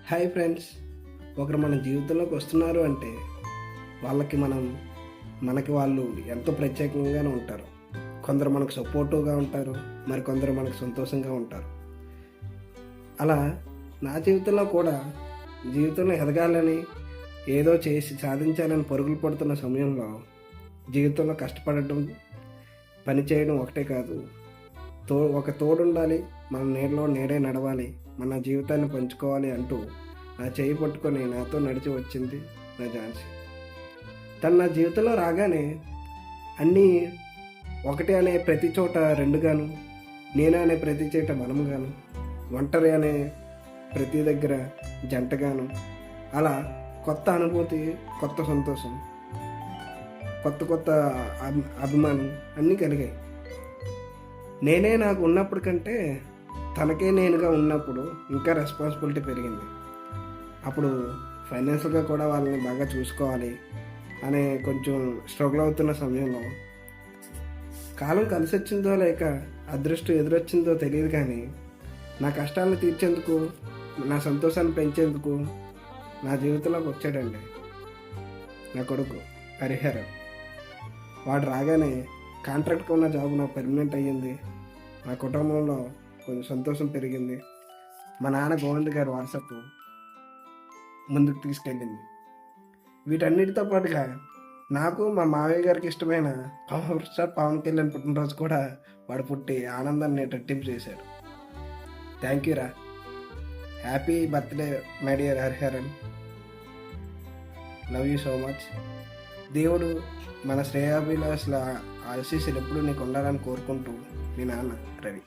Hi friends, ఒకరు మన జీవితంలోకి వస్తున్నారు అంటే మనకి వాళ్ళు ఎంతో ప్రత్యేకంగానే ఉంటారు. కొందరు మనకు సపోర్టివ్గా ఉంటారు, మరి కొందరు మనకు సంతోషంగా ఉంటారు. అలా నా జీవితంలో కూడా జీవితంలో ఎదగాలని, ఏదో చేసి సాధించాలని పరుగులు పడుతున్న సమయంలో జీవితంలో కష్టపడటం, పని చేయడం ఒకటే కాదు, ఒక తోడుండాలి, మన నీడలో నీడే నడవాలి, మన జీవితాన్ని పంచుకోవాలి అంటూ నా చేయి పట్టుకొని నాతో నడిచి వచ్చింది నా ఝాన్సీ. తను నా జీవితంలో రాగానే అన్నీ ఒకటి అనే ప్రతి చోట రెండుగాను, నేనే అనే ప్రతి చోట మనముగాను, ఒంటరి అనే ప్రతి దగ్గర జంటగాను, అలా కొత్త అనుభూతి, కొత్త సంతోషం, కొత్త అభిమానం అన్నీ కలిగాయి. నేనే నాకు ఉన్నప్పుడు కంటే తనకే నేనుగా ఉన్నప్పుడు ఇంకా రెస్పాన్సిబిలిటీ పెరిగింది. అప్పుడు ఫైనాన్షియల్గా కూడా వాళ్ళని బాగా చూసుకోవాలి అనే కొంచెం స్ట్రగుల్ అవుతున్న సమయంలో కాలం కలిసి వచ్చిందో లేక అదృష్టం ఎదురొచ్చిందో తెలియదు, కానీ నా కష్టాలను తీర్చేందుకు, నా సంతోషాన్ని పెంచేందుకు నా జీవితంలోకి వచ్చాడండి నా కొడుకు హరిహరన్. వాడు రాగానే కాంట్రాక్ట్గా ఉన్న జాబ్ నాకు పర్మనెంట్ అయ్యింది. నా కుటుంబంలో కొంచెం సంతోషం పెరిగింది. మా నాన్న గోవింద్ గారి వారసత్వం ముందుకు తీసుకెళ్ళింది. వీటన్నిటితో పాటుగా నాకు మా మావయ్య గారికి ఇష్టమైన పవర్ స్టార్ పవన్ కళ్యాణ్ పుట్టినరోజు కూడా వాడు పుట్టి ఆనందాన్ని రెట్టింపు చేశాడు. థ్యాంక్ యూ రా. Happy birthday my dear Hariharan. Love you so much. దేవుడు మన శ్రేయాభిలాషుల ఆశీస్సులు ఎప్పుడు నీకు ఉండాలని కోరుకుంటూ, మీ నాన్న రవి.